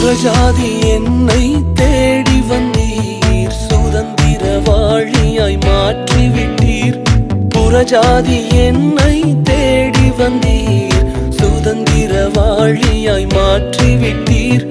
புறஜாதி என்னை தேடி வந்தீர், சுதந்திரவாளியாய் மாற்றிவிட்டீர். புறஜாதி என்னை தேடி வந்தீர், சுதந்திரவாளியாய் மாற்றிவிட்டீர்.